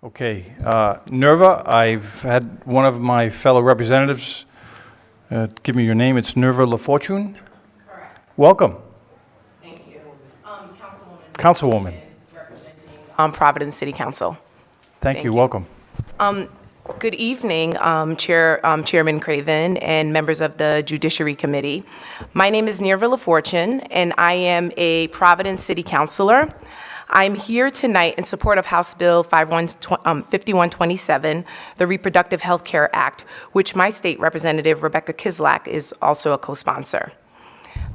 Okay, Nerva, I've had one of my fellow representatives give me your name. It's Nerva LaFortune. Correct. Welcome. Thank you. Councilwoman. Representing Providence City Council. Thank you. Welcome. Good evening, Chairman Craven and members of the Judiciary Committee. My name is Nerva LaFortune, and I am a Providence City Councilor. I'm here tonight in support of House Bill 5127, the Reproductive Health Care Act, which my state representative, Rebecca Kislak, is also a co-sponsor.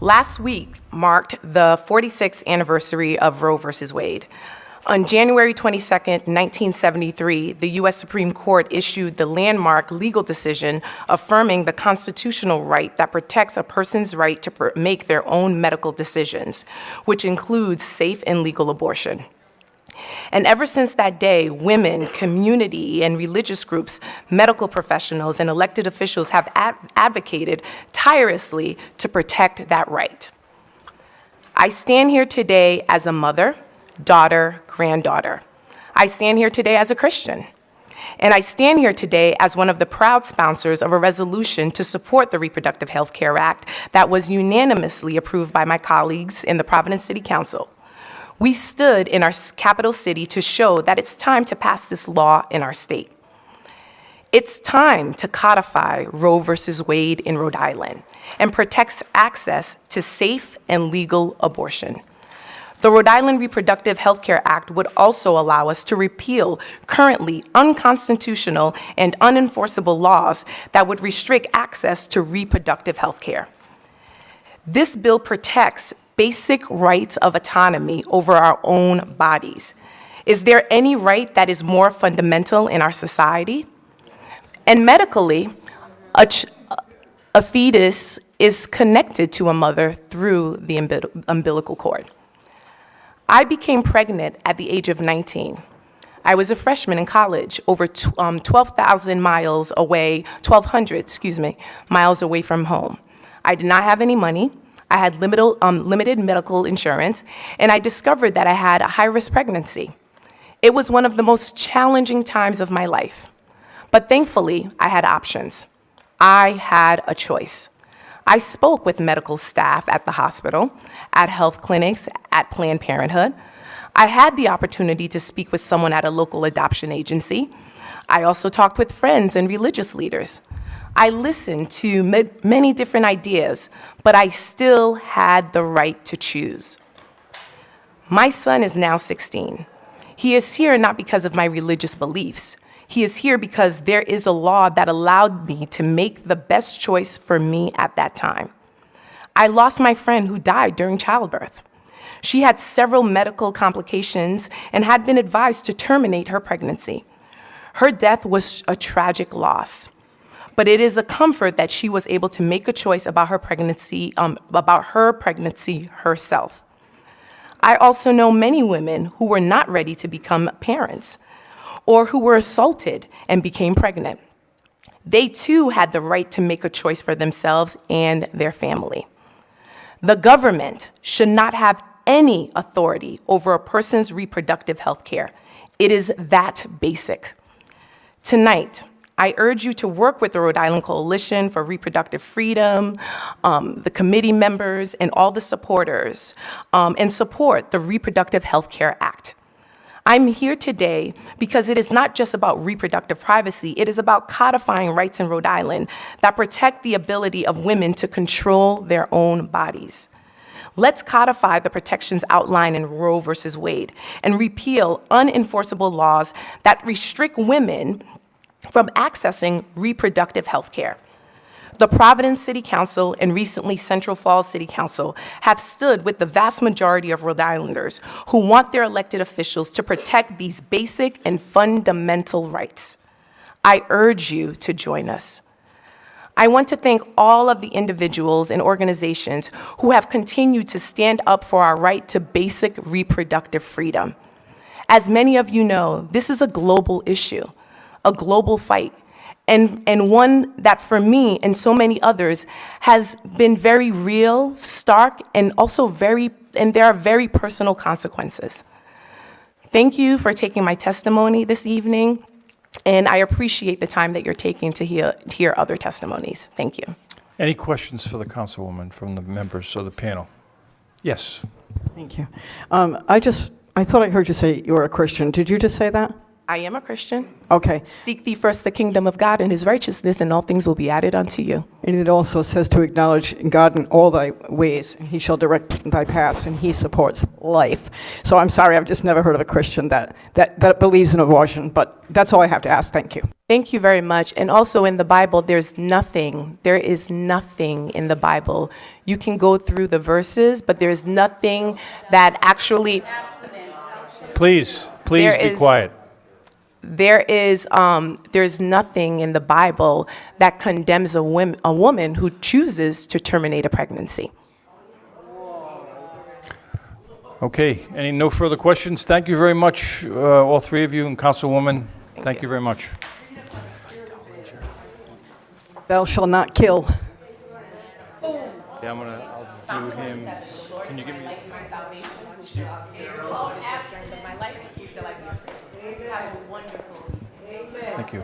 Last week marked the 46th anniversary of Roe v. Wade. On January 22, 1973, the U.S. Supreme Court issued the landmark legal decision affirming the constitutional right that protects a person's right to make their own medical decisions, which includes safe and legal abortion. And ever since that day, women, community, and religious groups, medical professionals, and elected officials have advocated tirelessly to protect that right. I stand here today as a mother, daughter, granddaughter. I stand here today as a Christian. And I stand here today as one of the proud sponsors of a resolution to support the Reproductive Health Care Act that was unanimously approved by my colleagues in the Providence City Council. We stood in our capital city to show that it's time to pass this law in our state. It's time to codify Roe v. Wade in Rhode Island and protect access to safe and legal abortion. The Rhode Island Reproductive Health Care Act would also allow us to repeal currently unconstitutional and unenforceable laws that would restrict access to reproductive health care. This bill protects basic rights of autonomy over our own bodies. Is there any right that is more fundamental in our society? And medically, a fetus is connected to a mother through the umbilical cord. I became pregnant at the age of 19. I was a freshman in college, over 1,200 miles away from home. I did not have any money. I had limited medical insurance, and I discovered that I had a high-risk pregnancy. It was one of the most challenging times of my life. But thankfully, I had options. I had a choice. I spoke with medical staff at the hospital, at health clinics, at Planned Parenthood. I had the opportunity to speak with someone at a local adoption agency. I also talked with friends and religious leaders. I listened to many different ideas, but I still had the right to choose. My son is now 16. He is here not because of my religious beliefs. He is here because there is a law that allowed me to make the best choice for me at that time. I lost my friend who died during childbirth. She had several medical complications and had been advised to terminate her pregnancy. Her death was a tragic loss, but it is a comfort that she was able to make a choice about her pregnancy herself. I also know many women who were not ready to become parents, or who were assaulted and became pregnant. They too had the right to make a choice for themselves and their family. The government should not have any authority over a person's reproductive health care. It is that basic. Tonight, I urge you to work with the Rhode Island Coalition for Reproductive Freedom, the committee members, and all the supporters, and support the Reproductive Health Care Act. I'm here today because it is not just about reproductive privacy, it is about codifying rights in Rhode Island that protect the ability of women to control their own bodies. Let's codify the protections outlined in Roe v. Wade and repeal unenforceable laws that restrict women from accessing reproductive health care. The Providence City Council and recently Central Falls City Council have stood with the vast majority of Rhode Islanders who want their elected officials to protect these basic and fundamental rights. I urge you to join us. I want to thank all of the individuals and organizations who have continued to stand up for our right to basic reproductive freedom. As many of you know, this is a global issue, a global fight, and one that for me and so many others has been very real, stark, and also there are very personal consequences. Thank you for taking my testimony this evening, and I appreciate the time that you're taking to hear other testimonies. Thank you. Any questions for the Councilwoman from the members of the panel? Yes. Thank you. I thought I heard you say you were a Christian. Did you just say that? I am a Christian. Okay. Seek thee first the kingdom of God and his righteousness, and all things will be added unto you. And it also says to acknowledge God in all thy ways, and he shall direct thy paths, and he supports life. So I'm sorry, I've just never heard of a Christian that believes in abortion, but that's all I have to ask. Thank you. Thank you very much. And also in the Bible, there is nothing in the Bible. You can go through the verses, but there's nothing that actually... Please be quiet. There's nothing in the Bible that condemns a woman who chooses to terminate a pregnancy. Okay, no further questions? Thank you very much, all three of you, and Councilwoman, thank you very much. Thou shalt not kill. Yeah, I'll do him. Can you give me? Thank you.